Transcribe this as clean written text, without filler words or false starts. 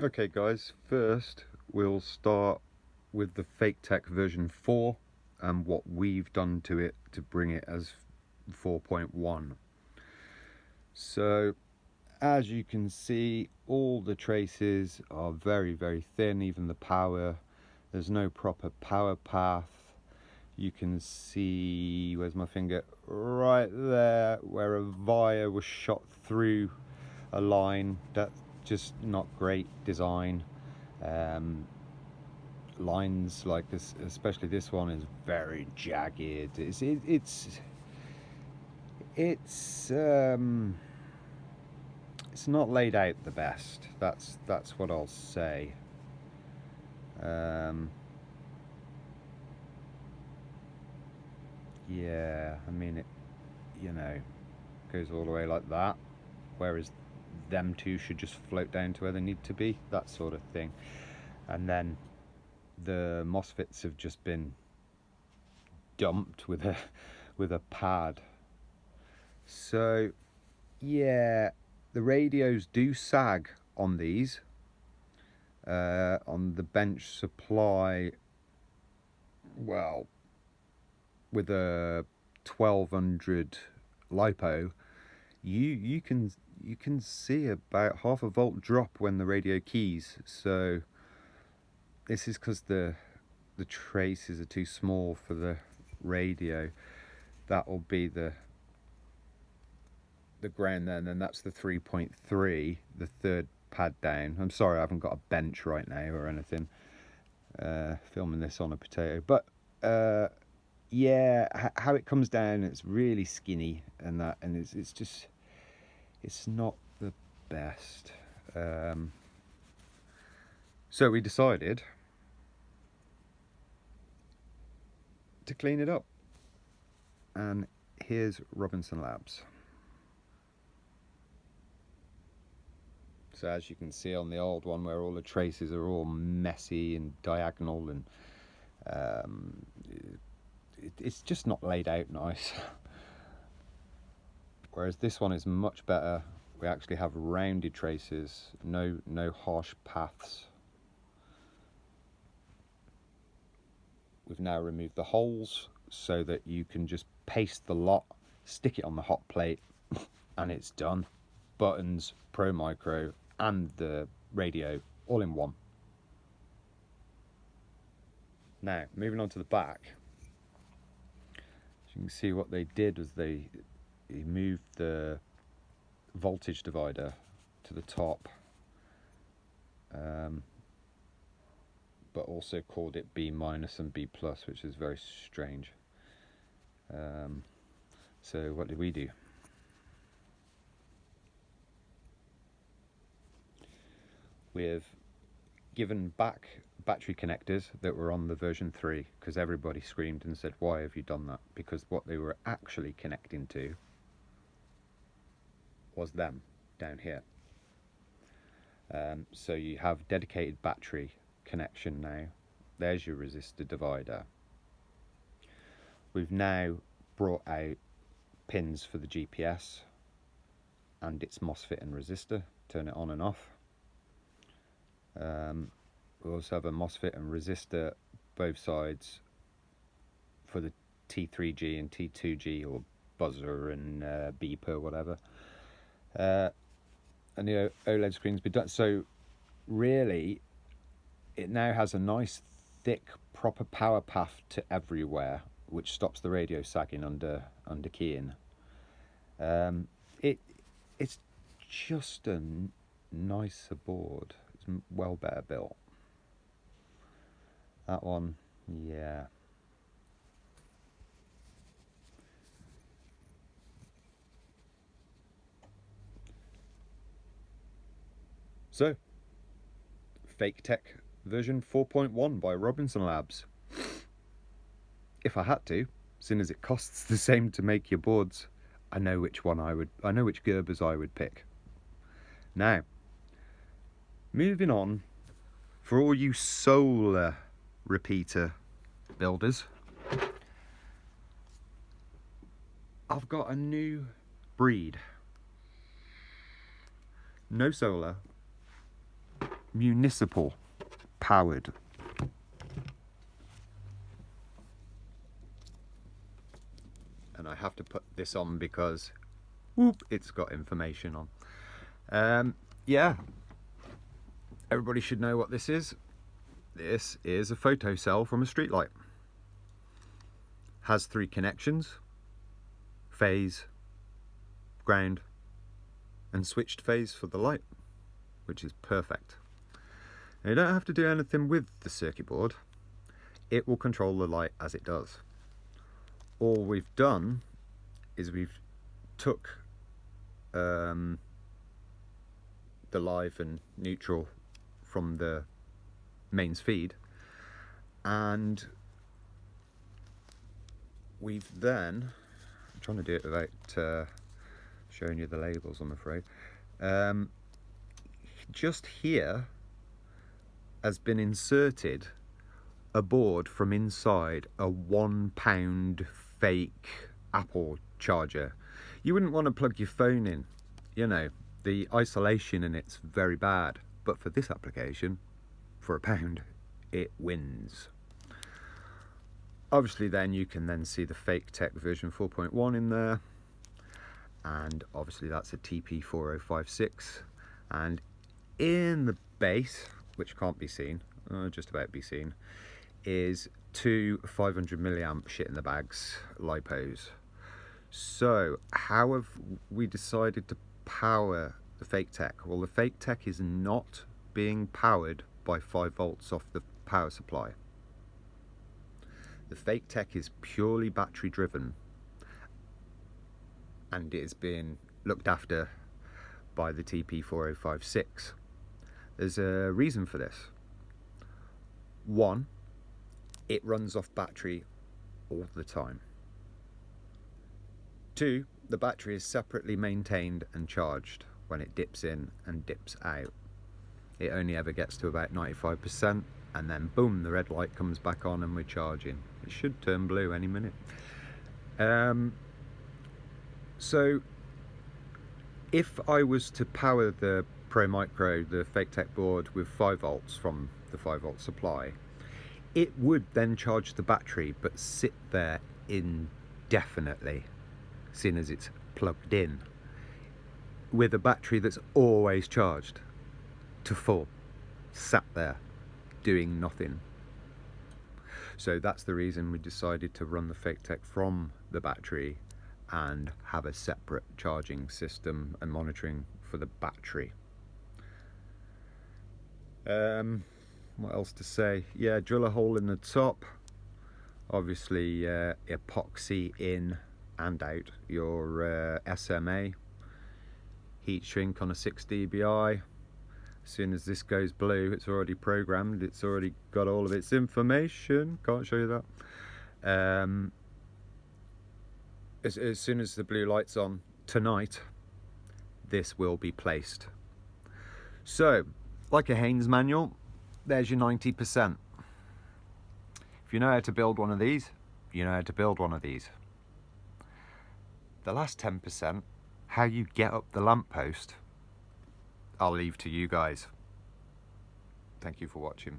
Okay guys, first we'll start with the FAKETEC version 4 and what we've done to it to bring it as 4.1. So as you can see, all the traces are very thin, even the power. There's no proper power path. You can see, where's my finger? Right there, where a wire was shot through a line. That's just not great design. Lines like this, especially this one, is very jagged. It's not laid out the best. That's what I'll say. Yeah, I mean it, goes all the way like that, whereas them two should just float down to where they need to be, that sort of thing. And then the MOSFETs have just been dumped with a pad. So yeah, the radios do sag on these. On the bench supply, well, with a 1200 LiPo, you can see about half a volt drop when the radio keys. So this is because the traces are too small for the radio. That will be the ground then, and that's the 3.3, the third pad down. I'm sorry I haven't got a bench right now or anything, filming this on a potato, but yeah, how it comes down, it's really skinny, and it's not the best. So we decided to clean it up, and here's Robinson Labs. So as you can see on the old one, where all the traces are all messy and diagonal, and it's just not laid out nice. Whereas this one is much better. We actually have rounded traces, no harsh paths. We've now removed the holes so that you can just paste the lot, stick it on the hot plate, and it's done. Buttons, Pro Micro, and the radio all in one. Now, moving on to the back. As you can see, what they did was they moved the voltage divider to the top, but also called it B- and B+, which is very strange. So what did we do? We've given back battery connectors that were on the version 3, because everybody screamed and said, why have you done that? Because what they were actually connecting to was them down here. So you have dedicated battery connection now. There's your resistor divider. We've now brought out pins for the GPS and its MOSFET and resistor, turn it on and off. We also have a MOSFET and resistor both sides for the T3G and T2G, or buzzer and beeper, whatever. And the OLED screen's been done. So really, it now has a nice thick proper power path to everywhere, which stops the radio sagging under keying. It's just a nicer board. It's well better built. That one, yeah. So, FAKETEC version 4.1 by Robinson Labs. If I had to, seeing as it costs the same to make your boards, I know which Gerbers I would pick. Now, moving on, for all you solar repeater builders, I've got a new breed. No solar, municipal powered. And I have to put this on because whoop, it's got information on. Yeah, everybody should know what this is. This is a photo cell from a streetlight. Has 3 connections: phase, ground, and switched phase for the light, which is perfect. Now, you don't have to do anything with the circuit board. It will control the light as it does. All we've done is we've took the live and neutral from the mains feed, and we've then, I'm trying to do it without showing you the labels, I'm afraid. Just here has been inserted a board from inside a £1 fake Apple charger. You wouldn't want to plug your phone in, you know, the isolation in it's very bad, but for this application, for £1, it wins. Obviously then you can then see the FAKETEC version 4.1 in there, and obviously that's a TP4056, and in the base, which can't be seen, just about be seen, is 2 500 milliamp shit in the bags lipos. So how have we decided to power the FAKETEC? Well, the FAKETEC is not being powered by 5 volts off the power supply. The FAKETEC is purely battery driven, and it is being looked after by the TP4056. There's a reason for this. One, it runs off battery all the time. 2, the battery is separately maintained and charged when it dips in and dips out. It only ever gets to about 95%, and then boom, the red light comes back on and we're charging. It should turn blue any minute. So if I was to power the Pro Micro, the FAKETEC board, with 5 volts from the 5 volt supply, it would then charge the battery but sit there indefinitely, seeing as it's plugged in, with a battery that's always charged to full, sat there doing nothing. So that's the reason we decided to run the FAKETEC from the battery and have a separate charging system and monitoring for the battery. What else to say? Yeah, drill a hole in the top, obviously epoxy in and out your SMA, heat shrink on a 6 dBi. As soon as this goes blue, it's already programmed, it's already got all of its information, can't show you that. As soon as the blue light's on tonight, this will be placed. So, like a Haynes manual, there's your 90%. If you know how to build one of these, you know how to build one of these. The last 10%, how you get up the lamppost, I'll leave to you guys. Thank you for watching.